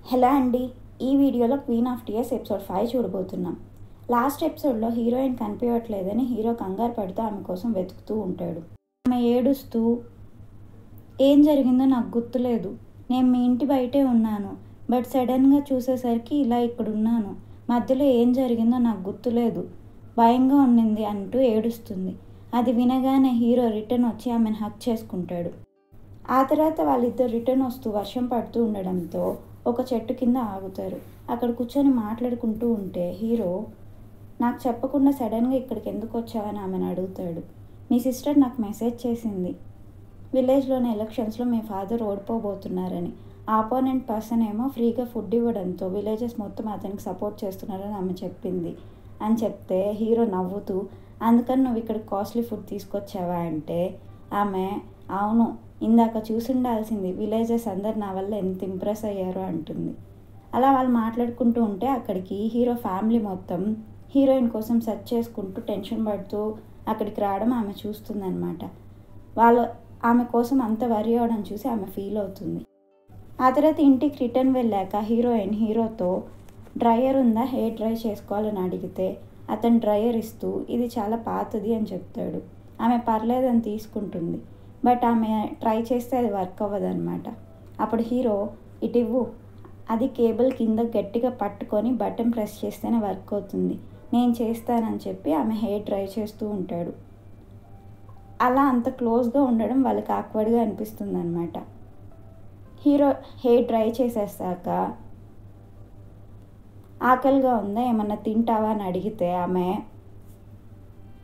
Hello అండి, ఈ వీడియోలో క్వీన్ ఆఫ్ టీయర్స్ ఎపిసోడ్ 5 చూడబోతున్నాం. లాస్ట్ ఎపిసోడ్లో హీరోయిన్ కనిపించట్లేదని హీరో కంగారు పడుతూ ఆమె కోసం వెతుకుతూ ఉంటాడు. ఆమె ఏడుస్తూ, ఏం జరిగిందో నాకు గుర్తులేదు, నేను మీ ఇంటి బయటే ఉన్నాను, బట్ సడన్గా చూసేసరికి ఇలా ఇక్కడున్నాను, మధ్యలో ఏం జరిగిందో నాకు గుర్తులేదు, భయంగా ఉండింది అంటూ ఏడుస్తుంది. అది వినగానే హీరో రిటర్న్ వచ్చి ఆమెను హక్ చేసుకుంటాడు. ఆ తర్వాత వాళ్ళిద్దరు రిటర్న్ వస్తూ వర్షం పడుతూ ఉండడంతో ఒక చెట్టు కింద ఆగుతారు. అక్కడ కూర్చొని మాట్లాడుకుంటూ ఉంటే హీరో, నాకు చెప్పకుండా సడన్గా ఇక్కడికి ఎందుకు వచ్చావని ఆమెను అడుగుతాడు. మీ సిస్టర్ నాకు మెసేజ్ చేసింది, విలేజ్లోని ఎలక్షన్స్లో మీ ఫాదర్ ఓడిపోబోతున్నారని, ఆపోనెంట్ పర్సన్ ఏమో ఫ్రీగా ఫుడ్ ఇవ్వడంతో విలేజెస్ మొత్తం అతనికి సపోర్ట్ చేస్తున్నారని ఆమె చెప్పింది అని చెప్తే హీరో నవ్వుతూ, అందుకని నువ్వు ఇక్కడ కాస్ట్లీ ఫుడ్ తీసుకొచ్చావా అంటే ఆమె, అవును, ఇందాక చూసుండాల్సింది, విలేజెస్ అందరు నా వల్ల ఎంత ఇంప్రెస్ అయ్యారో అంటుంది. అలా వాళ్ళు మాట్లాడుకుంటూ ఉంటే అక్కడికి హీరో ఫ్యామిలీ మొత్తం హీరోయిన్ కోసం సెర్చ్ చేసుకుంటూ టెన్షన్ పడుతూ అక్కడికి రావడం ఆమె చూస్తుందన్నమాట. వాళ్ళు ఆమె కోసం అంత వరి అవడం చూసి ఆమె ఫీల్ అవుతుంది. ఆ తర్వాత ఇంటికి రిటర్న్ వెళ్ళాక హీరోయిన్ హీరోతో డ్రయర్ ఉందా, హెయిర్ డ్రై చేసుకోవాలని అడిగితే అతను డ్రయర్ ఇస్తూ ఇది చాలా పాతది అని చెప్తాడు. ఆమె పర్లేదని తీసుకుంటుంది, బట్ ఆమె ట్రై చేస్తే అది వర్క్ అవ్వదన్నమాట. అప్పుడు హీరో, ఇటు ఇవ్వు, అది కేబుల్ కింద గట్టిగా పట్టుకొని బటన్ ప్రెస్ చేస్తేనే వర్క్ అవుతుంది, నేను చేస్తానని చెప్పి ఆమె హెయిర్ డ్రై చేస్తూ ఉంటాడు. అలా అంత క్లోజ్గా ఉండడం వాళ్ళకి ఆక్వర్డ్గా అనిపిస్తుంది అనమాట. హీరో హెయిర్ డ్రై చేసేసాక ఆకలిగా ఉందా, ఏమన్నా తింటావా అని అడిగితే ఆమె,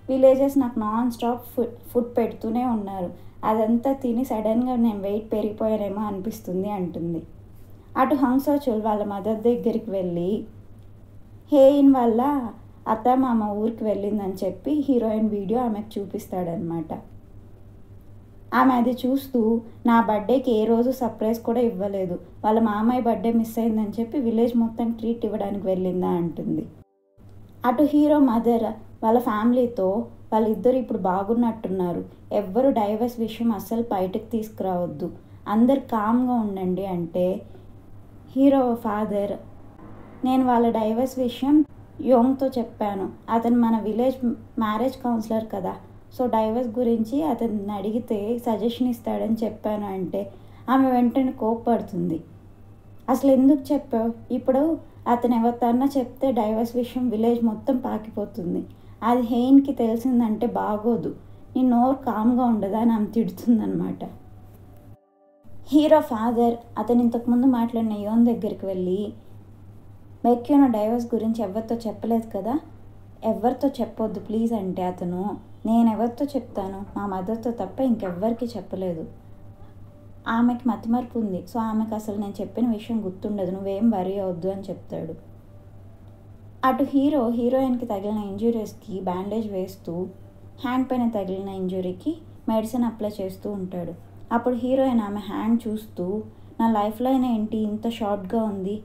విలేజెస్ నాకు నాన్ స్టాప్ ఫుడ్ పెడుతూనే ఉన్నారు, అదంతా తిని సడన్గా నేను వెయిట్ పెరిగిపోయానేమో అనిపిస్తుంది అంటుంది. అటు హంసోచుల్ వాళ్ళ మదర్ దగ్గరికి వెళ్ళి హేయిన్ వల్ల అత్త మామ ఊరికి వెళ్ళిందని చెప్పి హీరోయిన్ వీడియో ఆమెకు చూపిస్తాడనమాట. ఆమె అది చూస్తూ, నా బర్త్డేకి ఏ రోజు సర్ప్రైజ్ కూడా ఇవ్వలేదు, వాళ్ళ మామయ్య బర్త్డే మిస్ అయిందని చెప్పి విలేజ్ మొత్తం ట్రీట్ ఇవ్వడానికి వెళ్ళిందా అంటుంది. అటు హీరో మదర్ వాళ్ళ ఫ్యామిలీతో వాళ్ళిద్దరు ఇప్పుడు బాగున్నట్టున్నారు, ఎవ్వరు డైవర్స్ విషయం అస్సలు బయటకు తీసుకురావద్దు, అందరు కామ్గా ఉండండి అంటే హీరో ఫాదర్, నేను వాళ్ళ డైవర్స్ విషయం యోంగ్తో చెప్పాను, అతను మన విలేజ్ మ్యారేజ్ కౌన్సిలర్ కదా, సో డైవర్స్ గురించి అతన్ని అడిగితే సజెషన్ ఇస్తాడని చెప్పాను అంటే ఆమె వెంటనే కోప్పడుతుంది. అసలు ఎందుకు చెప్పావు, ఇప్పుడు అతను ఎవరితోన్నా చెప్తే డైవర్స్ విషయం విలేజ్ మొత్తం పాకిపోతుంది, అది హెయిన్కి తెలిసిందంటే బాగోదు, నీ నోరు కామ్గా ఉండదా అని ఆమె తిడుతుందనమాట. హీరో ఫాదర్ అతను ఇంతకుముందు మాట్లాడిన యోన్ దగ్గరికి వెళ్ళి, మెక్యూనో డైవర్స్ గురించి ఎవరితో చెప్పలేదు కదా, ఎవరితో చెప్పొద్దు ప్లీజ్ అంటే అతను, నేను ఎవరితో చెప్తాను, మా మదర్తో తప్ప ఇంకెవ్వరికి చెప్పలేదు, ఆమెకి మతిమరుపు ఉంది, సో ఆమెకు అసలు నేను చెప్పిన విషయం గుర్తుండదు, నువ్వేం వరీ అవద్దు అని చెప్తాడు. అటు హీరో హీరోయిన్కి తగిలిన ఇంజురీస్కి బ్యాండేజ్ వేస్తూ హ్యాండ్ పైన తగిలిన ఇంజురీకి మెడిసిన్ అప్లై చేస్తూ ఉంటాడు. అప్పుడు హీరోయిన్ ఆమె హ్యాండ్ చూస్తూ, నా లైఫ్ లైన్ ఏంటి ఇంత షార్ట్గా ఉంది,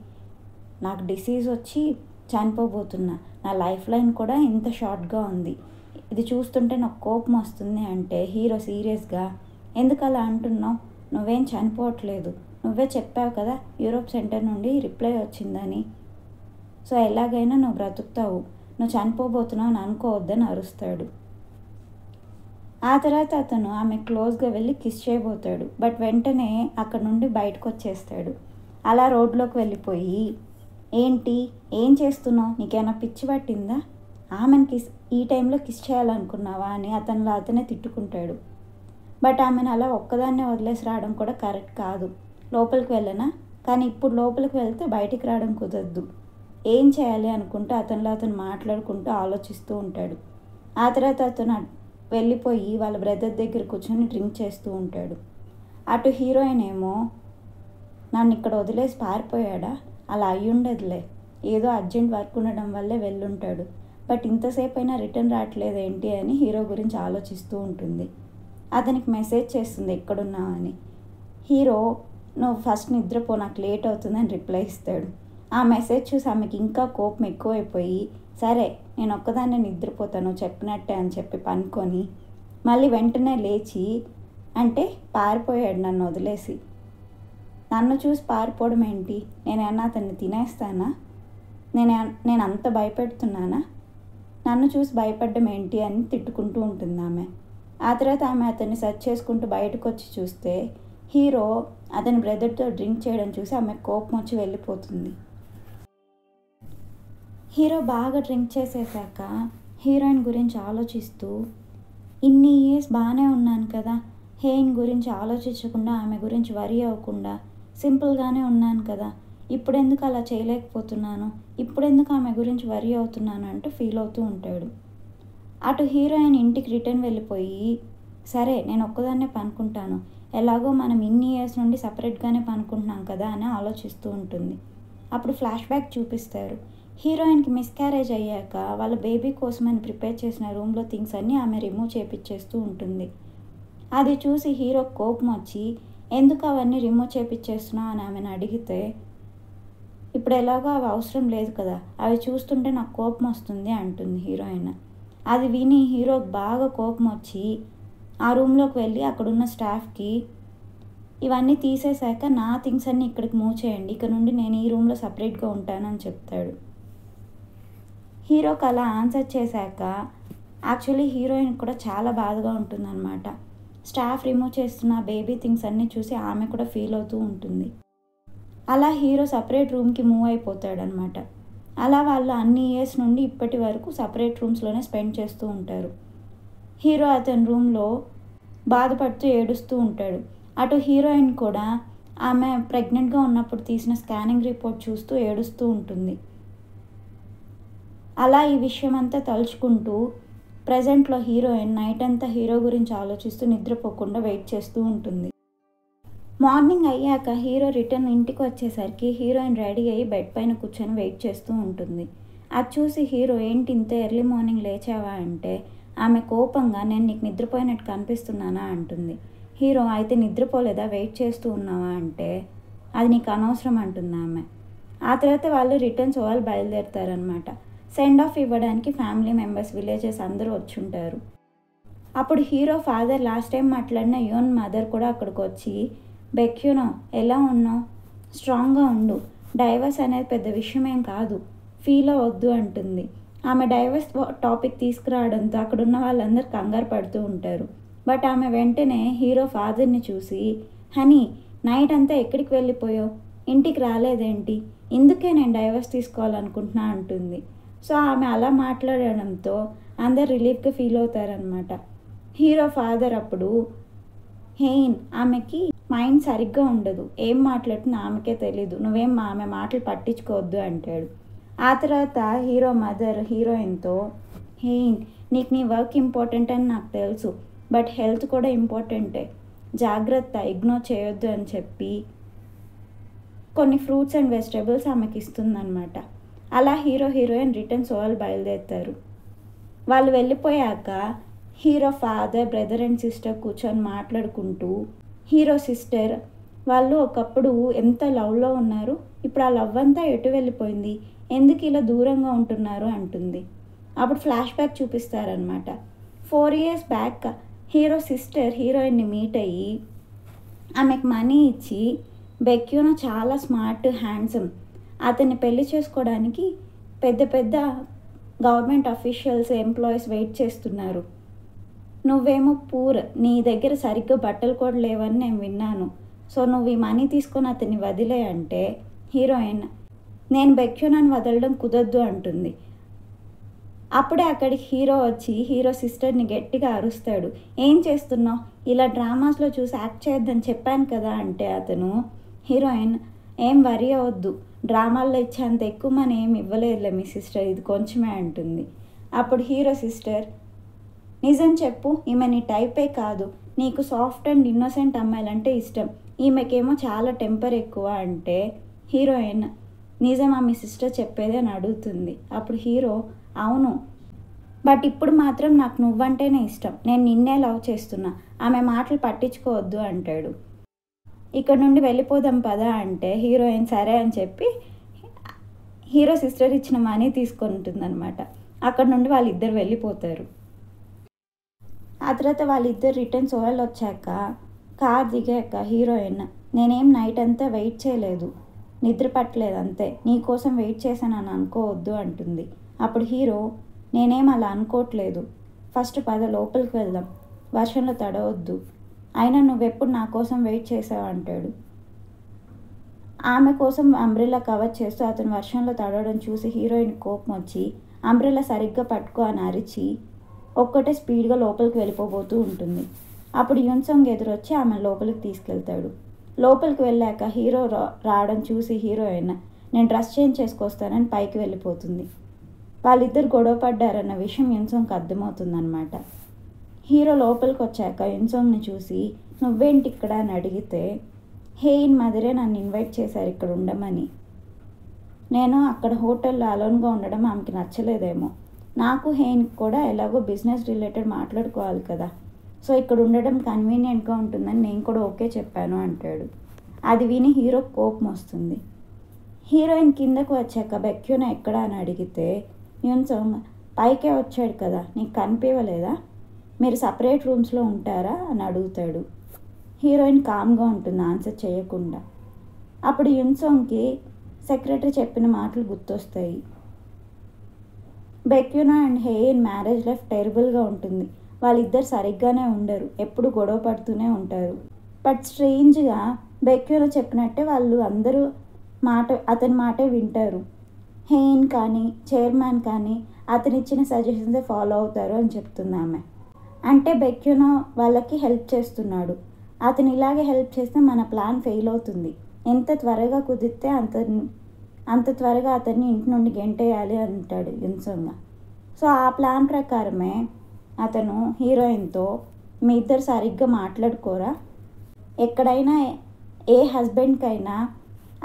నాకు డిసీజ్ వచ్చి చనిపోబోతున్నా, నా లైఫ్ లైన్ కూడా ఇంత షార్ట్గా ఉంది, ఇది చూస్తుంటే నాకు కోపం వస్తుంది అంటే హీరో సీరియస్గా, ఎందుకు అలా అంటున్నావు, నువ్వేం చనిపోవట్లేదు, నువ్వే చెప్పావు కదా యూరోప్ సెంటర్ నుండి రిప్లై వచ్చిందని, సో ఎలాగైనా నువ్వు బ్రతుకుతావు, నువ్వు చనిపోబోతున్నావు అని అనుకోవద్దని అరుస్తాడు. ఆ తర్వాత అతను ఆమె క్లోజ్గా వెళ్ళి కిస్ చేయబోతాడు, బట్ వెంటనే అక్కడ నుండి బయటకు వచ్చేస్తాడు. అలా రోడ్లోకి వెళ్ళిపోయి, ఏంటి ఏం చేస్తున్నావు, నీకేమైనా పిచ్చి పట్టిందా, ఆమెను ఈ టైంలో కిస్ చేయాలనుకున్నావా అని అతనిలో అతనే తిట్టుకుంటాడు. బట్ ఆమెను అలా ఒక్కదాన్నే వదిలేసి రావడం కూడా కరెక్ట్ కాదు, లోపలికి వెళ్ళనా, కానీ ఇప్పుడు లోపలికి వెళ్తే బయటికి రావడం కుదరదు, ఏం చేయాలి అనుకుంటూ అతనిలో అతను మాట్లాడుకుంటూ ఆలోచిస్తూ ఉంటాడు. ఆ తర్వాత అతను వెళ్ళిపోయి వాళ్ళ బ్రదర్ దగ్గర కూర్చొని డ్రింక్ చేస్తూ ఉంటాడు. అటు హీరోయిన్ ఏమో, నన్ను ఇక్కడ వదిలేసి పారిపోయాడా, అలా అయ్యుండదులే, ఏదో అర్జెంట్ వర్క్ ఉండడం వల్లే వెళ్ళుంటాడు, బట్ ఇంతసేపు అయినా రిటర్న్ రావట్లేదు ఏంటి అని హీరో గురించి ఆలోచిస్తూ ఉంటుంది. అతనికి మెసేజ్ చేస్తుంది ఎక్కడున్నావని. హీరో, నువ్వు ఫస్ట్ నిద్రపో, నాకు లేట్ అవుతుందని రిప్లై ఇస్తాడు. ఆ మెసేజ్ చూసి ఆమెకి ఇంకా కోపం ఎక్కువైపోయి, సరే నేను ఒక్కదాన్నే నిద్రపోతాను చెప్పినట్టే అని చెప్పి పనుకొని మళ్ళీ వెంటనే లేచి, అంటే పారిపోయాడు నన్ను వదిలేసి, నన్ను చూసి పారిపోవడం ఏంటి? నేనేమన్నా అతన్ని తినేస్తానా? నేను అంత భయపెడుతున్నానా? నన్ను చూసి భయపడ్డం ఏంటి అని తిట్టుకుంటూ ఉంటుంది ఆమె. ఆ తర్వాత ఆమె అతన్ని సెర్చ్ చేసుకుంటూ బయటకు వచ్చి చూస్తే హీరో అతని బ్రదర్తో డ్రింక్ చేయడం చూసి ఆమె కోపం వచ్చి వెళ్ళిపోతుంది. హీరో బాగా డ్రింక్ చేసేసాక హీరోయిన్ గురించి ఆలోచిస్తూ, ఇన్ని ఇయర్స్ బాగానే ఉన్నాను కదా, హెయిన్ గురించి ఆలోచించకుండా ఆమె గురించి వరీ అవ్వకుండా సింపుల్గానే ఉన్నాను కదా, ఇప్పుడెందుకు అలా చేయలేకపోతున్నాను, ఇప్పుడెందుకు ఆమె గురించి వరీ అవుతున్నాను అంటూ ఫీల్ అవుతూ ఉంటాడు. అటు హీరోయిన్ ఇంటికి రిటర్న్ వెళ్ళిపోయి, సరే నేను ఒక్కదాన్నే పనుకుంటాను, ఎలాగో మనం ఇన్ని ఇయర్స్ నుండి సపరేట్గానే పనుకుంటున్నాం కదా అని ఆలోచిస్తూ ఉంటుంది. అప్పుడు ఫ్లాష్ బ్యాక్ చూపిస్తారు. హీరోయిన్కి మిస్క్యారేజ్ అయ్యాక వాళ్ళ బేబీ కోసమని ప్రిపేర్ చేసిన రూమ్లో థింగ్స్ అన్నీ ఆమె రిమూవ్ చేపించేస్తూ ఉంటుంది. అది చూసి హీరో కోపం వచ్చి, ఎందుకు అవన్నీ రిమూవ్ చేపించేస్తున్నావు అని ఆమెను అడిగితే, ఇప్పుడు ఎలాగో అవి అవసరం లేదు కదా, అవి చూస్తుంటే నాకు కోపం వస్తుంది అంటుంది హీరోయిన్. అది విని హీరోకి బాగా కోపం వచ్చి ఆ రూమ్లోకి వెళ్ళి అక్కడున్న స్టాఫ్కి, ఇవన్నీ తీసేశాక నా థింగ్స్ అన్నీ ఇక్కడికి మూవ్ చేయండి, ఇక్కడ నుండి నేను ఈ రూమ్లో సపరేట్గా ఉంటానని చెప్తాడు. హీరోకి అలా ఆన్సర్ చేశాక యాక్చువల్లీ హీరోయిన్ కూడా చాలా బాధగా ఉంటుందన్నమాట. స్టాఫ్ రిమూవ్ చేస్తున్న బేబీ థింగ్స్ అన్నీ చూసి ఆమె కూడా ఫీల్ అవుతూ ఉంటుంది. అలా హీరో సపరేట్ రూమ్కి మూవ్ అయిపోతాడనమాట. అలా వాళ్ళు అన్ని ఇయర్స్ నుండి ఇప్పటి వరకు సపరేట్ రూమ్స్లోనే స్పెండ్ చేస్తూ ఉంటారు. హీరో అతని రూమ్లో బాధపడుతూ ఏడుస్తూ ఉంటాడు. అటు హీరోయిన్ కూడా ఆమె ప్రెగ్నెంట్గా ఉన్నప్పుడు తీసిన స్కానింగ్ రిపోర్ట్ చూస్తూ ఏడుస్తూ ఉంటుంది. అలా ఈ విషయం అంతా తలుచుకుంటూ ప్రజెంట్లో హీరోయిన్ నైట్ అంతా హీరో గురించి ఆలోచిస్తూ నిద్రపోకుండా వెయిట్ చేస్తూ ఉంటుంది. మార్నింగ్ అయ్యాక హీరో రిటర్న్ ఇంటికి వచ్చేసరికి హీరోయిన్ రెడీ అయ్యి బెడ్ పైన కూర్చొని వెయిట్ చేస్తూ ఉంటుంది. అది చూసి హీరో, ఏంటి ఇంత ఎర్లీ మార్నింగ్ లేచావా అంటే ఆమె కోపంగా, నేను నీకు నిద్రపోయినట్టు కనిపిస్తున్నానా అంటుంది. హీరో, అయితే నిద్రపోలేదా, వెయిట్ చేస్తూ ఉన్నావా అంటే, అది నీకు అనవసరం అంటుంది ఆమె. ఆ తర్వాత వాళ్ళు రిటర్న్స్ వాళ్ళు బయలుదేరుతారనమాట. సెండ్ ఆఫ్ ఇవ్వడానికి ఫ్యామిలీ మెంబర్స్, విలేజెస్ అందరూ వచ్చుంటారు. అప్పుడు హీరో ఫాదర్ లాస్ట్ టైం మాట్లాడిన యోన్ మదర్ కూడా అక్కడికి వచ్చి, బెక్యూనో ఎలా ఉన్నావు, స్ట్రాంగ్గా ఉండు, డైవర్స్ అనేది పెద్ద విషయం ఏం కాదు, ఫీల్ అవ్వద్దు అంటుంది. ఆమె డైవర్స్ టాపిక్ తీసుకురావడంతో అక్కడున్న వాళ్ళందరూ కంగారు పడుతూ ఉంటారు. బట్ ఆమె వెంటనే హీరో ఫాదర్ని చూసి, హనీ నైట్ అంతా ఎక్కడికి వెళ్ళిపోయావు, ఇంటికి రాలేదేంటి, ఇందుకే నేను డైవర్స్ తీసుకోవాలనుకుంటున్నా అంటుంది. సో ఆమె అలా మాట్లాడడంతో అందరు రిలీఫ్గా ఫీల్ అవుతారనమాట. హీరో ఫాదర్ అప్పుడు, హెయిన్ ఆమెకి మైండ్ సరిగ్గా ఉండదు, ఏం మాట్లాడుతుందో ఆమెకే తెలీదు, నువ్వేం ఆమె మాటలు పట్టించుకోవద్దు అంటాడు. ఆ తర్వాత హీరో మదర్ హీరోయిన్తో, హెయిన్ నీకు నీ వర్క్ ఇంపార్టెంట్ అని నాకు తెలుసు, బట్ హెల్త్ కూడా ఇంపార్టెంటే, జాగ్రత్త, ఇగ్నోర్ చేయొద్దు అని చెప్పి కొన్ని ఫ్రూట్స్ అండ్ వెజిటేబుల్స్ ఆమెకి ఇస్తుందన్నమాట. అలా హీరో హీరోయిన్ రిటర్న్స్ వాళ్ళు బయలుదేరుతారు. వాళ్ళు వెళ్ళిపోయాక hero father, brother and sister కూర్చొని మాట్లాడుకుంటూ, హీరో సిస్టర్ వాళ్ళు ఒకప్పుడు ఎంత లవ్లో ఉన్నారు, ఇప్పుడు ఆ లవ్ అంతా ఎటు వెళ్ళిపోయింది, ఎందుకు ఇలా దూరంగా ఉంటున్నారు అంటుంది. అప్పుడు ఫ్లాష్ బ్యాక్ చూపిస్తారనమాట. 4 years బ్యాక్ హీరో సిస్టర్ హీరోయిన్ని మీట్ అయ్యి ఆమెకు మనీ ఇచ్చి, బెక్యూనో చాలా స్మార్ట్, హ్యాండ్సమ్, అతన్ని పెళ్లి చేసుకోవడానికి పెద్ద పెద్ద గవర్నమెంట్ అఫీషియల్స్, ఎంప్లాయీస్ వెయిట్ చేస్తున్నారు, నువ్వేమో పూర్, నీ దగ్గర సరిగ్గా బట్టలు కూడా లేవని నేను విన్నాను, సో నువ్వు ఈ మనీ తీసుకొని అతన్ని వదిలే అంటే హీరోయిన్, నేను బెక్యూనోని వదలడం కుదరదు అంటుంది. అప్పుడే అక్కడికి హీరో వచ్చి హీరో సిస్టర్ని గట్టిగా అరుస్తాడు, ఏం చేస్తున్నావు, ఇలా డ్రామాస్లో చూసి యాక్ట్ చేయొద్దని చెప్పాను కదా అంటే అతను, హీరోయిన్ ఏం వరీ అవ్వద్దు, డ్రామాల్లో ఇచ్చేంత ఎక్కువ మనీ ఏమి ఇవ్వలేదులే మీ సిస్టర్, ఇది కొంచెమే అంటుంది. అప్పుడు హీరో సిస్టర్, నిజం చెప్పు, ఈమె నీ టైపే కాదు, నీకు సాఫ్ట్ అండ్ ఇన్నోసెంట్ అమ్మాయిలంటే ఇష్టం, ఈమెకేమో చాలా టెంపర్ ఎక్కువ అంటే హీరోయిన్, నిజమా మీ సిస్టర్ చెప్పేది అని అడుగుతుంది. అప్పుడు హీరో, అవును, బట్ ఇప్పుడు మాత్రం నాకు నువ్వంటేనే ఇష్టం, నేను నిన్నే లవ్ చేస్తున్నా, ఆమె మాటలు పట్టించుకోవద్దు అంటాడు. ఇక్కడ నుండి వెళ్ళిపోదాం పదా అంటే హీరోయిన్ సరే అని చెప్పి హీరో సిస్టర్ ఇచ్చిన మనీ తీసుకుంటుందన్నమాట. అక్కడ నుండి వాళ్ళిద్దరు వెళ్ళిపోతారు. ఆ తర్వాత వాళ్ళిద్దరు రిటర్న్స్ వాళ్ళు వచ్చాక కార్ దిగాక హీరోయిన్, నేనేం నైట్ అంతా వెయిట్ చేయలేదు, నిద్ర పట్టలేదు అంతే, నీకోసం వెయిట్ చేశానని అనుకోవద్దు అంటుంది. అప్పుడు హీరో, నేనేం అలా అనుకోవట్లేదు, ఫస్ట్ పద లోపలికి వెళ్దాం, వర్షంలో తడవద్దు, అయినా నువ్వెప్పుడు నా కోసం వెయిట్ చేసావు అంటాడు. ఆమె కోసం అంబ్రెల్లా కవర్ చేస్తూ అతను వర్షంలో తడవడం చూసి హీరోయిన్ కోపం వచ్చి అంబ్రెల్లా సరిగ్గా పట్టుకో అని అరిచి ఒక్కటే స్పీడ్గా లోపలికి వెళ్ళిపోబోతూ ఉంటుంది. అప్పుడు యున్సంగ్ ఎదురొచ్చి ఆమె లోపలికి తీసుకెళ్తాడు. లోపలికి వెళ్ళాక హీరో రావడం చూసి హీరోయిన్, నేను డ్రెస్ చేంజ్ చేసుకొస్తానని పైకి వెళ్ళిపోతుంది. వాళ్ళిద్దరు గొడవ పడ్డారన్న విషయం యున్సంగ్కి అర్థమవుతుందన్నమాట. హీరో లోపలికి వచ్చాక యున్సంగ్ని చూసి, నువ్వేంటి ఇక్కడ అని అడిగితే, హేయిన్ మదరే నన్ను ఇన్వైట్ చేశారు ఇక్కడ ఉండమని, నేను అక్కడ హోటల్లో అలోన్గా ఉండడం ఆమెకి నచ్చలేదేమో, నాకు హేయిన్కి కూడా ఎలాగో బిజినెస్ రిలేటెడ్ మాట్లాడుకోవాలి కదా, సో ఇక్కడ ఉండడం కన్వీనియంట్గా ఉంటుందని నేను కూడా ఓకే చెప్పాను అంటాడు. అది విని హీరో కోపం వస్తుంది. హీరోయిన్ కిందకు వచ్చాక బెక్యూనా ఎక్కడా అని అడిగితే యున్సంగ్, పైకే వచ్చాడు కదా, నీకు కనిపించలేదా, మీరు సపరేట్ రూమ్స్లో ఉంటారా అని అడుగుతాడు. హీరోయిన్ కామ్గా ఉంటుంది ఆన్సర్ చేయకుండా. అప్పుడు యున్సంగ్కి సెక్రటరీ చెప్పిన మాటలు గుర్తొస్తాయి. బెక్యూనా అండ్ హేయిన్ మ్యారేజ్ లైఫ్ టెరబుల్గా ఉంటుంది, వాళ్ళిద్దరు సరిగ్గానే ఉండరు, ఎప్పుడు గొడవ పడుతూనే ఉంటారు. బట్ స్ట్రేంజ్గా బెక్యూనా చెప్పినట్టే వాళ్ళు అందరూ అతని మాటే వింటారు. హేయిన్ కానీ చైర్మన్ కానీ అతను ఇచ్చిన సజెషన్సే ఫాలో అవుతారు అని చెప్తుంది ఆమె. అంటే బెక్యూనా వాళ్ళకి హెల్ప్ చేస్తున్నాడు, అతను ఇలాగే హెల్ప్ చేస్తే మన ప్లాన్ ఫెయిల్ అవుతుంది, ఎంత త్వరగా కుదిరితే అంత త్వరగా అతన్ని ఇంటి నుండి గెంటేయాలి అంటాడు యున్సంగ్. సో ఆ ప్లాన్ ప్రకారమే అతను హీరోయిన్తో, మీ ఇద్దరు సరిగ్గా మాట్లాడుకోరా, ఎక్కడైనా ఏ హస్బెండ్కైనా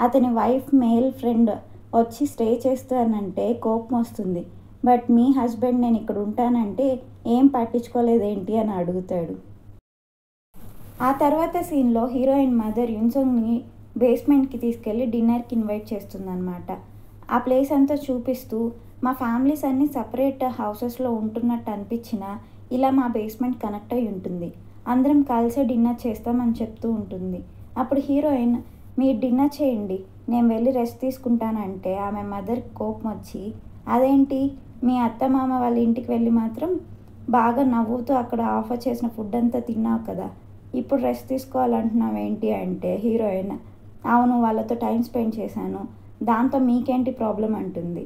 అతని వైఫ్ మేల్ ఫ్రెండ్ వచ్చి స్టే చేస్తానంటే కోపం వస్తుంది, బట్ మీ హస్బెండ్ నేను ఇక్కడ ఉంటానంటే ఏం పట్టించుకోలేదేంటి అని అడుగుతాడు. ఆ తర్వాత సీన్లో హీరోయిన్ మదర్ యున్సంగ్ని బేస్మెంట్కి తీసుకెళ్ళి డిన్నర్కి ఇన్వైట్ చేస్తుందన్నమాట. ఆ ప్లేస్ అంతా చూపిస్తూ, మా ఫ్యామిలీస్ అన్నీ సపరేట్ హౌసెస్లో ఉంటున్నట్టు అనిపించినా ఇలా మా బేస్మెంట్ కనెక్ట్ అయి ఉంటుంది, అందరం కలిసే డిన్నర్ చేస్తామని చెప్తూ ఉంటుంది. అప్పుడు హీరోయిన్, మీరు డిన్నర్ చేయండి, నేను వెళ్ళి రెస్ట్ తీసుకుంటానంటే ఆమె మదర్ కోపం వచ్చి, అదేంటి మీ అత్తమామ వాళ్ళ ఇంటికి వెళ్ళి మాత్రం బాగా నవ్వుతూ అక్కడ ఆఫర్ చేసిన ఫుడ్ అంతా తిన్నావు కదా, ఇప్పుడు రెస్ట్ తీసుకోవాలంటున్నావు ఏంటి అంటే హీరోయిన్, అవును వాళ్ళతో టైం స్పెండ్ చేశాను, దాంతో మీకేంటి ప్రాబ్లం అంటుంది.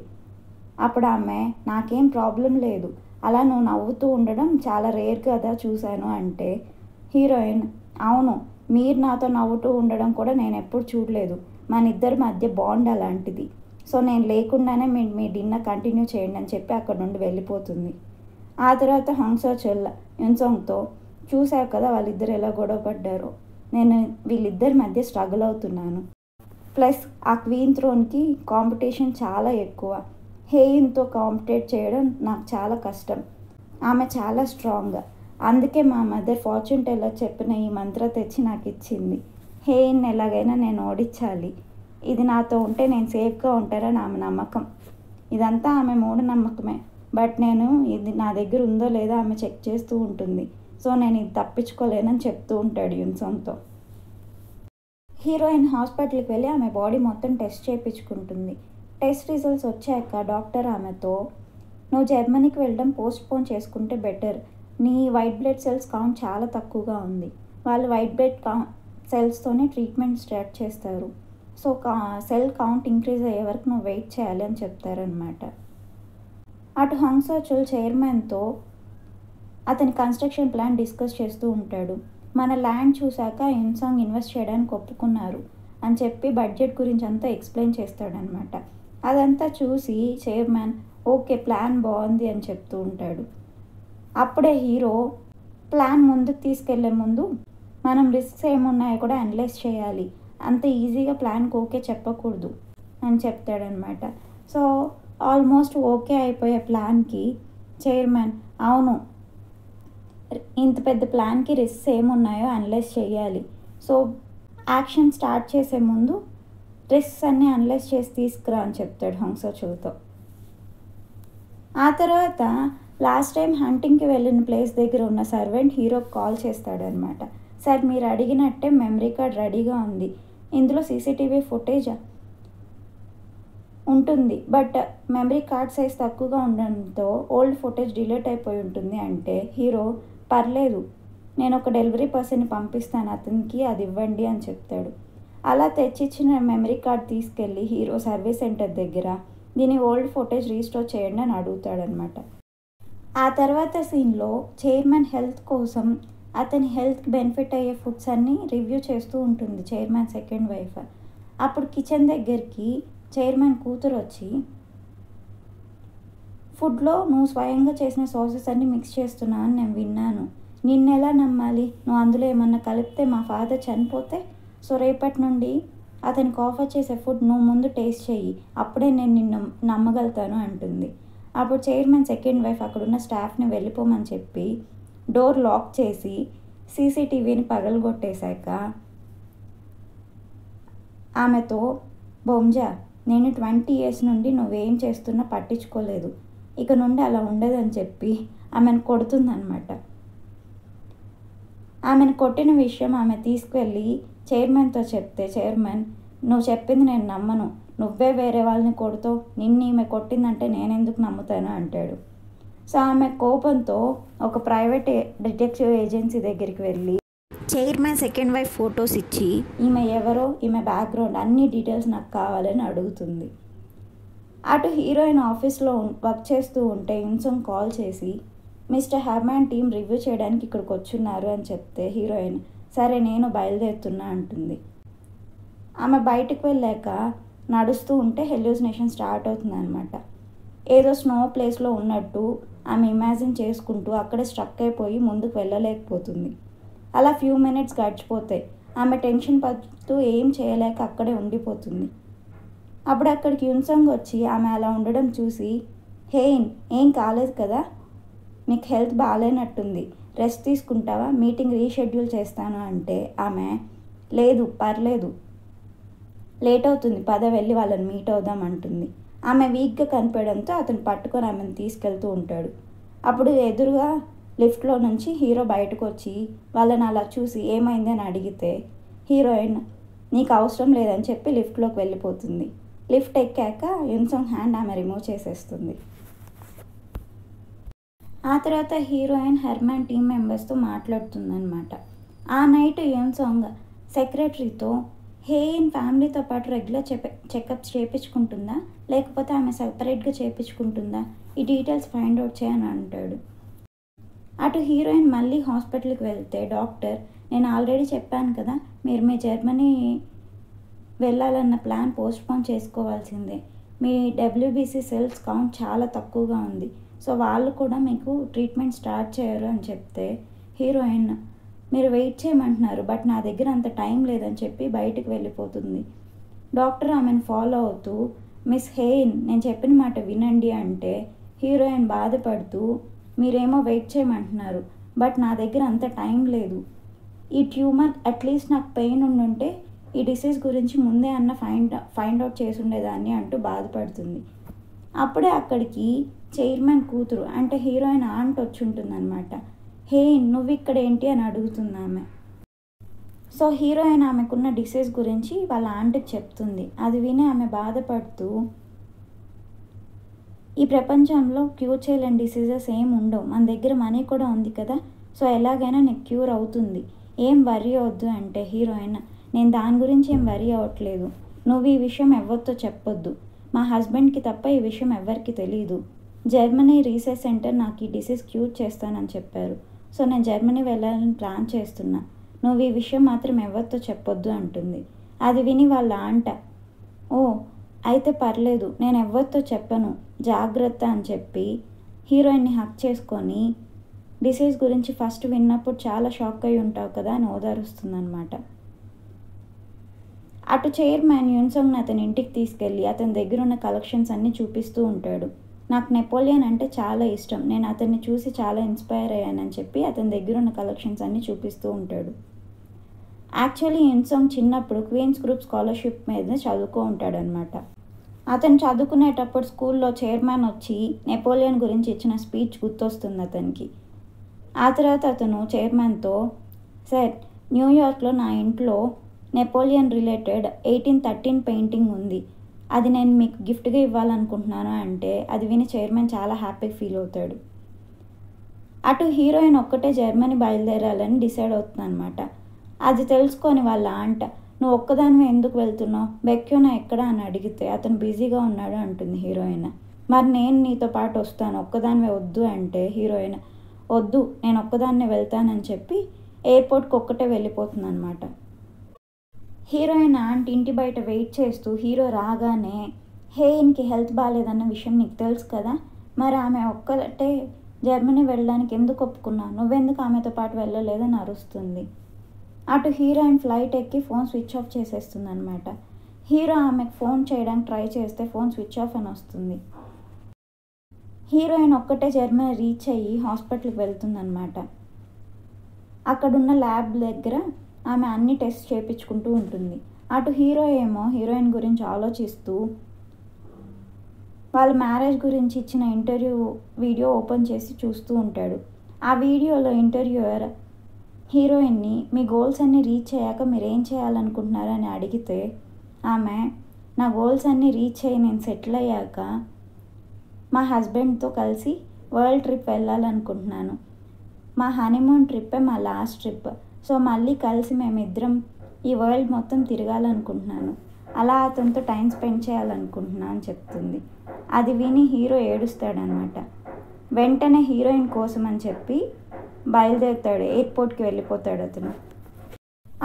అప్పుడు ఆమె, నాకేం ప్రాబ్లం లేదు, అలా నువ్వు నవ్వుతూ ఉండడం చాలా రేర్ కదా చూశాను అంటే హీరోయిన్, అవును మీరు నాతో నవ్వుతూ ఉండడం కూడా నేను ఎప్పుడు చూడలేదు, మన ఇద్దరి మధ్య బాండ్ అలాంటిది, సో నేను లేకుండానే మీ డిన్నర్ కంటిన్యూ చేయండి అని చెప్పి అక్కడ నుండి వెళ్ళిపోతుంది. ఆ తర్వాత హంగ్సో చెల్ల యున్సంగ్తో, చూసావు కదా వాళ్ళిద్దరు ఎలా గొడవ పడ్డారో, నేను వీళ్ళిద్దరి మధ్య స్ట్రగుల్ అవుతున్నాను, ప్లస్ ఆ క్వీన్ థ్రోన్కి కాంపిటీషన్ చాలా ఎక్కువ, హేయిన్తో కాంపిటేట్ చేయడం నాకు చాలా కష్టం, ఆమె చాలా స్ట్రాంగ్, అందుకే మా మదర్ ఫార్చ్యూన్ టెల్లర్ చెప్పిన ఈ మంత్ర తెచ్చి నాకు ఇచ్చింది, హేయిన్ ఎలాగైనా నేను ఓడించాలి, ఇది నాతో ఉంటే నేను సేఫ్గా ఉంటానని ఆమె నమ్మకం, ఇదంతా ఆమె మూఢనమ్మకమే, బట్ నేను ఇది నా దగ్గర ఉందో లేదో ఆమె చెక్ చేస్తూ ఉంటుంది, సో నేను ఇది తప్పించుకోలేనని చెప్తూ ఉంటాడు యున్సంగ్తో. హీరోయిన్ హాస్పిటల్కి వెళ్ళి ఆమె బాడీ మొత్తం టెస్ట్ చేయించుకుంటుంది. టెస్ట్ రిజల్ట్స్ వచ్చాక డాక్టర్ ఆమెతో, నువ్వు జర్మనీకి వెళ్ళడం పోస్ట్పోన్ చేసుకుంటే బెటర్, నీ వైట్ బ్లడ్ సెల్స్ కౌంట్ చాలా తక్కువగా ఉంది, వాళ్ళు వైట్ బ్లడ్ సెల్స్తోనే ట్రీట్మెంట్ స్టార్ట్ చేస్తారు, సో సెల్ కౌంట్ ఇంక్రీజ్ అయ్యే వరకు నువ్వు వెయిట్ చేయాలి అని చెప్తారనమాట. అటు హంగ్సో చుల్ చైర్మన్తో అతని కన్స్ట్రక్షన్ ప్లాన్ డిస్కస్ చేస్తూ ఉంటాడు. మన ల్యాండ్ చూశాక యున్సంగ్ ఇన్వెస్ట్ చేయడానికి ఒప్పుకున్నారు అని చెప్పి బడ్జెట్ గురించి అంతా ఎక్స్ప్లెయిన్ చేస్తాడనమాట. అదంతా చూసి చైర్మన్, ఓకే ప్లాన్ బాగుంది అని చెప్తూ ఉంటాడు. అప్పుడే హీరో, ప్లాన్ ముందుకు తీసుకెళ్లే ముందు మనం రిస్క్స్ ఏమున్నాయో కూడా అనలైజ్ చేయాలి, అంత ఈజీగా ప్లాన్కి ఓకే చెప్పకూడదు అని చెప్తాడనమాట. సో ఆల్మోస్ట్ ఓకే అయిపోయే ప్లాన్కి చైర్మన్, అవును ఇంత పెద్ద ప్లాన్కి రిస్క్స్ ఏమున్నాయో అనలైజ్ చేయాలి, సో యాక్షన్ స్టార్ట్ చేసే ముందు రిస్క్స్ అన్నీ అనలైజ్ చేసి తీసుకురా అని చెప్తాడు హంగ్సో చుల్తో. ఆ తర్వాత లాస్ట్ టైం హంటింగ్కి వెళ్ళిన ప్లేస్ దగ్గర ఉన్న సర్వెంట్ హీరోకి కాల్ చేస్తాడనమాట. సార్ మీరు అడిగినట్టే మెమరీ కార్డ్ రెడీగా ఉంది, ఇందులో సీసీటీవీ ఫుటేజ్ ఉంటుంది, బట్ మెమరీ కార్డ్ సైజ్ తక్కువగా ఉండడంతో ఓల్డ్ ఫుటేజ్ డిలీట్ అయిపోయి ఉంటుంది అంటే హీరో పర్లేదు నేను ఒక డెలివరీ పర్సన్ని పంపిస్తాను, అతనికి అది ఇవ్వండి అని చెప్తాడు. అలా తెచ్చిచ్చిన మెమరీ కార్డ్ తీసుకెళ్ళి హీరో సర్వీస్ సెంటర్ దగ్గర దీని ఓల్డ్ ఫుటేజ్ రీస్టోర్ చేయండి అని అడుగుతాడనమాట. ఆ తర్వాత సీన్లో చైర్మన్ హెల్త్ కోసం అతని హెల్త్కి బెనిఫిట్ అయ్యే ఫుడ్స్ అన్నీ రివ్యూ చేస్తూ ఉంటుంది చైర్మన్ సెకండ్ వైఫ్. అప్పుడు కిచెన్ దగ్గరికి చైర్మన్ కూతురు వచ్చి, ఫుడ్లో నువ్వు స్వయంగా చేసిన సాసెస్ అన్నీ మిక్స్ చేస్తున్నావు అని నేను విన్నాను, నిన్నెలా నమ్మాలి, నువ్వు అందులో ఏమన్నా కలిపితే మా ఫాదర్ చనిపోతే, సో రేపటి నుండి అతనికి ఆఫర్ చేసే ఫుడ్ నువ్వు ముందు టేస్ట్ చెయ్యి, అప్పుడే నేను నిన్ను నమ్మగలుగుతాను అంటుంది. అప్పుడు చైర్మన్ సెకండ్ వైఫ్ అక్కడున్న స్టాఫ్ని వెళ్ళిపోమని చెప్పి డోర్ లాక్ చేసి సీసీటీవీని పగలగొట్టేశాక ఆమెతో, బొంజా నేను 20 years నుండి నువ్వేం చేస్తున్నా పట్టించుకోలేదు, ఇక నుండి అలా ఉండదని చెప్పి ఆమెను కొడుతుందన్నమాట. ఆమెను కొట్టిన విషయం ఆమె తీసుకెళ్ళి చైర్మన్తో చెప్తే చైర్మన్, నువ్వు చెప్పింది నేను నమ్మను, నువ్వే వేరే వాళ్ళని కొడుతావు, నిన్ను ఈమె కొట్టిందంటే నేనెందుకు నమ్ముతాను అంటాడు. సో ఆమె కోపంతో ఒక ప్రైవేట్ డిటెక్టివ్ ఏజెన్సీ దగ్గరికి వెళ్ళి చైర్మన్ సెకండ్ వైఫ్ ఫొటోస్ ఇచ్చి ఈమె ఎవరో, ఈమె బ్యాక్గ్రౌండ్ అన్ని డీటెయిల్స్ నాకు కావాలని అడుగుతుంది. అటు హీరోయిన్ ఆఫీస్లో వర్క్ చేస్తూ ఉంటే యున్సంగ్ కాల్ చేసి మిస్టర్ హర్మాన్ టీం రివ్యూ చేయడానికి ఇక్కడికి వచ్చున్నారు అని చెప్తే హీరోయిన్ సరే నేను బయలుదేరుతున్నా అంటుంది. ఆమె బయటకు వెళ్ళాక నడుస్తూ ఉంటే హెల్యూసినేషన్ స్టార్ట్ అవుతుంది అనమాట. ఏదో స్నో ప్లేస్లో ఉన్నట్టు ఆమె ఇమాజిన్ చేసుకుంటూ అక్కడే స్ట్రక్ అయిపోయి ముందుకు వెళ్ళలేకపోతుంది. అలా ఫ్యూ మినిట్స్ గడిచిపోతాయి. ఆమె టెన్షన్ పడుతూ ఏం చేయలేక అక్కడే ఉండిపోతుంది. అప్పుడు అక్కడికి యున్సంగ్ వచ్చి ఆమె అలా ఉండడం చూసి, హేయిన్ ఏం కాలేదు కదా, నీకు హెల్త్ బాగాలేనట్టుంది, రెస్ట్ తీసుకుంటావా, మీటింగ్ రీషెడ్యూల్ చేస్తాను అంటే ఆమె లేదు పర్లేదు లేట్ అవుతుంది పద వెళ్ళి వాళ్ళని మీట్ అవుదాం అంటుంది. ఆమె వీక్గా కనిపించడంతో అతను పట్టుకొని ఆమెను తీసుకెళ్తూ ఉంటాడు. అప్పుడు ఎదురుగా లిఫ్ట్లో నుంచి హీరో బయటకు వచ్చి వాళ్ళని అలా చూసి ఏమైంది అని అడిగితే హీరోయిన్ నీకు అవసరం లేదని చెప్పి లిఫ్ట్లోకి వెళ్ళిపోతుంది. లిఫ్ట్ ఎక్కాక యున్సంగ్ హ్యాండ్ ఆమె రిమూవ్ చేసేస్తుంది. ఆ తర్వాత హీరోయిన్ హెర్మాన్ టీం మెంబర్స్తో మాట్లాడుతుందన్నమాట. ఆ నైట్ యున్సంగ్ సెక్రటరీతో హేయిన్ ఫ్యామిలీతో పాటు రెగ్యులర్ చెకప్స్ చేయించుకుంటుందా లేకపోతే ఆమె సపరేట్గా చేయించుకుంటుందా, ఈ డీటెయిల్స్ ఫైండ్ అవుట్ చేయని అంటాడు. అటు హీరోయిన్ మళ్ళీ హాస్పిటల్కి వెళ్తే డాక్టర్ నేను ఆల్రెడీ చెప్పాను కదా మీరు మీ జర్మనీ వెళ్ళాలన్న ప్లాన్ పోస్ట్పోన్ చేసుకోవాల్సిందే, మీ డబ్ల్యూబీసీ సెల్స్ కౌంట్ చాలా తక్కువగా ఉంది, సో వాళ్ళు కూడా మీకు ట్రీట్మెంట్ స్టార్ట్ చేయరు అని చెప్తే హీరోయిన్ మీరు వెయిట్ చేయమంటున్నారు బట్ నా దగ్గర అంత టైం లేదని చెప్పి బయటకు వెళ్ళిపోతుంది. డాక్టర్ ఆమెను ఫాలో అవుతూ మిస్ హేయిన్ నేను చెప్పిన మాట వినండి అంటే హీరోయిన్ బాధపడుతూ మీరేమో వెయిట్ చేయమంటున్నారు బట్ నా దగ్గర అంత టైం లేదు, ఈ ట్యూమర్ అట్లీస్ట్ నాకు పెయిన్ ఉండుంటే ఈ డిసీజ్ గురించి ముందే అన్న ఫైండ్ అవుట్ చేసి ఉండేదాన్ని అంటూ బాధపడుతుంది. అప్పుడే అక్కడికి చైర్మన్ కూతురు అంటే హీరోయిన్ ఆంట్ వచ్చి ఉంటుందన్నమాట. హే నువ్వు ఇక్కడ ఏంటి అని అడుగుతుంది ఆమె. సో హీరోయిన్ ఆమెకున్న డిసీజ్ గురించి వాళ్ళ ఆంటీకి చెప్తుంది. అది విని ఆమె బాధపడుతూ ఈ ప్రపంచంలో క్యూర్ చేయలేని డిసీజెస్ ఏం ఉండవు, మన దగ్గర మనీ కూడా ఉంది కదా, సో ఎలాగైనా నీకు క్యూర్ అవుతుంది, ఏం వరీ అవద్దు అంటే హీరోయిన్ నేను దాని గురించి ఏం వరీ అవ్వట్లేదు, నువ్వు ఈ విషయం ఎవరితో చెప్పొద్దు, మా హస్బెండ్కి తప్ప ఈ విషయం ఎవరికి తెలీదు, జర్మనీ రీసెర్చ్ సెంటర్ నాకు ఈ డిసీజ్ క్యూర్ చేస్తానని చెప్పారు, సో నేను జర్మనీ వెళ్ళాలని ప్లాన్ చేస్తున్నా, నువ్వు ఈ విషయం మాత్రం ఎవరితో చెప్పొద్దు అంటుంది. అది విని వాళ్ళ ఆంట ఓ అయితే పర్లేదు నేను ఎవరితో చెప్పను జాగ్రత్త అని చెప్పి హీరోయిన్ని హక్ చేసుకొని డిసీజ్ గురించి ఫస్ట్ విన్నప్పుడు చాలా షాక్ అయి ఉంటావు కదా అని ఓదారుస్తుందన్నమాట. అటు చైర్మన్ యున్సంగ్ని అతని ఇంటికి తీసుకెళ్ళి అతని దగ్గర ఉన్న కలెక్షన్స్ అన్నీ చూపిస్తూ ఉంటాడు. నాకు నెపోలియన్ అంటే చాలా ఇష్టం, నేను అతన్ని చూసి చాలా ఇన్స్పైర్ అయ్యానని చెప్పి అతని దగ్గర ఉన్న కలెక్షన్స్ అన్నీ చూపిస్తూ ఉంటాడు. యాక్చువల్లీ యున్సంగ్ చిన్నప్పుడు క్వీన్స్ గ్రూప్ స్కాలర్షిప్ మీద చదువుకో ఉంటాడనమాట. అతను చదువుకునేటప్పుడు స్కూల్లో చైర్మన్ వచ్చి నెపోలియన్ గురించి ఇచ్చిన స్పీచ్ గుర్తొస్తుంది అతనికి. ఆ తర్వాత అతను చైర్మన్తో సార్ న్యూయార్క్లో నా ఇంట్లో నెపోలియన్ రిలేటెడ్ 1813 పెయింటింగ్ ఉంది, అది నేను మీకు గిఫ్ట్గా ఇవ్వాలనుకుంటున్నాను అంటే అది విని చైర్మన్ చాలా హ్యాపీగా ఫీల్ అవుతాడు. అటు హీరోయిన్ ఒక్కటే జర్మనీ బయలుదేరాలని డిసైడ్ అవుతుంది అనమాట. అది తెలుసుకొని వాళ్ళ ఆంట, నువ్వు ఒక్కదానివే ఎందుకు వెళ్తున్నావు, బెక్యూనా ఎక్కడా అని అడిగితే అతను బిజీగా ఉన్నాడు అంటుంది హీరోయిన్. మరి నేను నీతో పాటు వస్తాను, ఒక్కదానివే వద్దు అంటే హీరోయిన్, వద్దు నేను ఒక్కదాన్నే వెళ్తానని చెప్పి ఎయిర్పోర్ట్కి ఒక్కటే వెళ్ళిపోతుంది అనమాట. హీరోయిన్ ఆంట్ ఇంటి బయట వెయిట్ చేస్తూ హీరో రాగానే, హే ఈయనకి హెల్త్ బాగాలేదన్న విషయం నీకు తెలుసు కదా, మరి ఆమె ఒక్కటే జర్మనీ వెళ్ళడానికి ఎందుకు ఒప్పుకున్నావు, నువ్వెందుకు ఆమెతో పాటు వెళ్ళలేదని అరుస్తుంది. అటు హీరోయిన్ ఫ్లైట్ ఎక్కి ఫోన్ స్విచ్ ఆఫ్ చేసేస్తుంది అనమాట. హీరో ఆమెకు ఫోన్ చేయడానికి ట్రై చేస్తే ఫోన్ స్విచ్ ఆఫ్ అని వస్తుంది. హీరోయిన్ ఒక్కటే జర్మనీ రీచ్ అయ్యి హాస్పిటల్కి వెళ్తుందనమాట. అక్కడున్న ల్యాబ్ దగ్గర ఆమె అన్ని టెస్ట్ చేయించుకుంటూ ఉంటుంది. అటు హీరో ఏమో హీరోయిన్ గురించి ఆలోచిస్తూ వాళ్ళ మ్యారేజ్ గురించి ఇచ్చిన ఇంటర్వ్యూ వీడియో ఓపెన్ చేసి చూస్తూ ఉంటాడు. ఆ వీడియోలో ఇంటర్వ్యూయర్ హీరోయిన్ని, మీ గోల్స్ అన్నీ రీచ్ అయ్యాక మీరు ఏం చేయాలనుకుంటున్నారు అని అడిగితే ఆమె, నా గోల్స్ అన్నీ రీచ్ అయ్యి నేను సెటిల్ అయ్యాక మా హస్బెండ్తో కలిసి వరల్డ్ ట్రిప్ వెళ్ళాలనుకుంటున్నాను, మా హనీమూన్ ట్రిప్పే మా లాస్ట్ ట్రిప్, సో మళ్ళీ కలిసి మేమిద్దరం ఈ వరల్డ్ మొత్తం తిరగాలనుకుంటున్నాను, అలా అతనితో టైం స్పెండ్ చేయాలనుకుంటున్నాను అని చెప్తుంది. అది విని హీరో ఏడుస్తాడనమాట. వెంటనే హీరోయిన్ కోసం అని చెప్పి బయలుదేరుతాడు, ఎయిర్పోర్ట్కి వెళ్ళిపోతాడు అతను.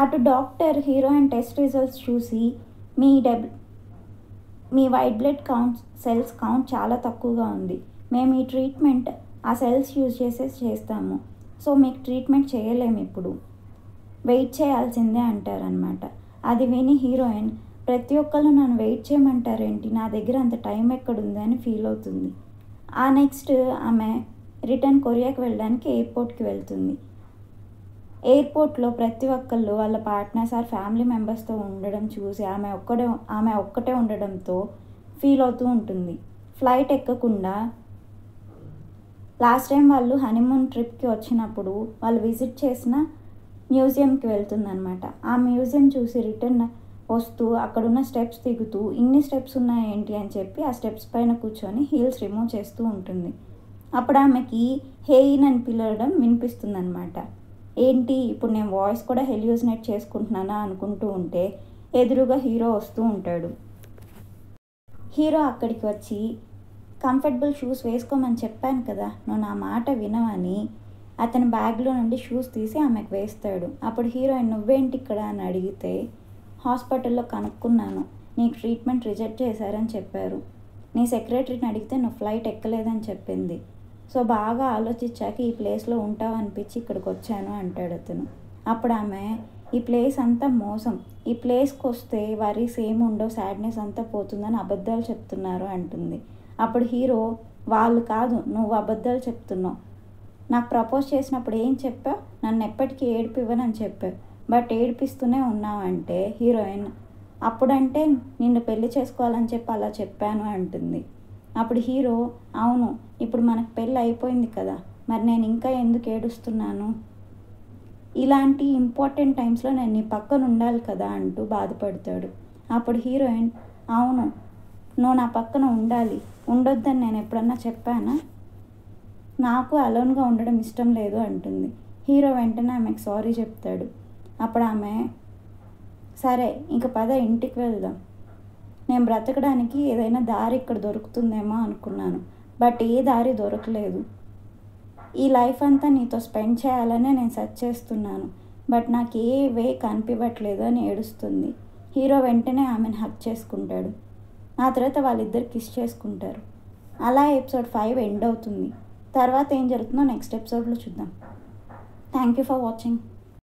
అటు డాక్టర్ హీరోయిన్ టెస్ట్ రిజల్ట్స్ చూసి, మీ వైట్ బ్లడ్ సెల్స్ కౌంట్ చాలా తక్కువగా ఉంది, మేము ఈ ట్రీట్మెంట్ ఆ సెల్స్ యూజ్ చేస్తాము, సో మీకు ట్రీట్మెంట్ చేయలేము, ఇప్పుడు వెయిట్ చేయాల్సిందే అంటారనమాట. అది విని హీరోయిన్, ప్రతి ఒక్కరు నన్ను వెయిట్ చేయమంటారేంటి, నా దగ్గర అంత టైం ఎక్కడుంది అని ఫీల్ అవుతుంది. ఆ నెక్స్ట్ ఆమె రిటర్న్ కొరియాకి వెళ్ళడానికి ఎయిర్పోర్ట్కి వెళ్తుంది. ఎయిర్పోర్ట్లో ప్రతి ఒక్కళ్ళు వాళ్ళ పార్ట్నర్స్ ఆర్ ఫ్యామిలీ మెంబర్స్తో ఉండడం చూసి ఆమె ఒక్కటే ఉండడంతో ఫీల్ అవుతూ ఉంటుంది. ఫ్లైట్ ఎక్కకుండా లాస్ట్ టైం వాళ్ళు హనీమూన్ ట్రిప్కి వచ్చినప్పుడు వాళ్ళు విజిట్ చేసిన మ్యూజియంకి వెళ్తుందనమాట. ఆ మ్యూజియం చూసి రిటర్న్ వస్తూ అక్కడున్న స్టెప్స్ దిగుతూ, ఇన్ని స్టెప్స్ ఉన్నాయేంటి అని చెప్పి ఆ స్టెప్స్ పైన కూర్చొని హీల్స్ రిమూవ్ చేస్తూ ఉంటుంది. అప్పుడు ఆమెకి హేయిన్ అని పిలవడం వినిపిస్తుంది అనమాట. ఏంటి ఇప్పుడు నేను వాయిస్ కూడా హెల్యూసినేట్ చేసుకుంటున్నానా అనుకుంటూ ఉంటే ఎదురుగా హీరో వస్తూ ఉంటాడు. హీరో అక్కడికి వచ్చి, కంఫర్టబుల్ షూస్ వేసుకోమని చెప్పాను కదా, నువ్వు నా మాట వినవని అతని బ్యాగ్లో నుండి షూస్ తీసి ఆమెకు వేస్తాడు. అప్పుడు హీరోయిన్, నువ్వేంటి ఇక్కడ అని అడిగితే, హాస్పిటల్లో కనుక్కున్నాను, నీకు ట్రీట్మెంట్ రిజెక్ట్ చేశారని చెప్పారు, నీ సెక్రటరీని అడిగితే నువ్వు ఫ్లైట్ ఎక్కలేదని చెప్పింది, సో బాగా ఆలోచించాక ఈ ప్లేస్లో ఉంటావు అనిపించి ఇక్కడికి వచ్చాను అంటాడు అతను. అప్పుడు ఆమె, ఈ ప్లేస్ అంతా మోసం, ఈ ప్లేస్కి వస్తే వరీస్ ఏమి ఉండవు, సాడ్నెస్ అంతా పోతుందని అబద్ధాలు చెప్తున్నారు అంటుంది. అప్పుడు హీరో, వాళ్ళు కాదు నువ్వు అబద్ధాలు చెప్తున్నావు, నాకు ప్రపోజ్ చేసినప్పుడు ఏం చెప్పావు, నన్ను ఎప్పటికీ ఏడిపివ్వనని చెప్పావు, బట్ ఏడిపిస్తూనే ఉన్నావు అంటే హీరోయిన్, అప్పుడంటే నిన్ను పెళ్లి చేసుకోవాలని చెప్పి అలా చెప్పాను అంటుంది. అప్పుడు హీరో, అవును ఇప్పుడు మనకు పెళ్ళి అయిపోయింది కదా, మరి నేను ఇంకా ఎందుకు ఏడుస్తున్నాను, ఇలాంటి ఇంపార్టెంట్ టైమ్స్లో నేను నీ పక్కన ఉండాలి కదా అంటూ బాధపడతాడు. అప్పుడు హీరోయిన్, అవును నువ్వు నా పక్కన ఉండాలి, ఉండొద్దని నేను ఎప్పుడన్నా చెప్పానా, నాకు అలోన్గా ఉండడం ఇష్టం లేదు అంటుంది. హీరో వెంటనే ఆమెకు సారీ చెప్తాడు. అప్పుడు ఆమె, సరే ఇంక పద ఇంటికి వెళ్దాం, నేను బ్రతకడానికి ఏదైనా దారి ఇక్కడ దొరుకుతుందేమో అనుకున్నాను, బట్ ఏ దారి దొరకలేదు, ఈ లైఫ్ అంతా నీతో స్పెండ్ చేయాలనే నేను సెర్చ్ చేస్తున్నాను, బట్ నాకు ఏ వే కనిపించట్లేదు అని ఏడుస్తుంది. హీరో వెంటనే ఆమెను హక్ చేసుకుంటాడు. ఆ తర్వాత వాళ్ళిద్దరు కిస్ చేసుకుంటారు. అలా ఎపిసోడ్ 5 ఎండ్ అవుతుంది. తర్వాత ఏం జరుగుతుందో నెక్స్ట్ ఎపిసోడ్లో చూద్దాం. Thank you for watching.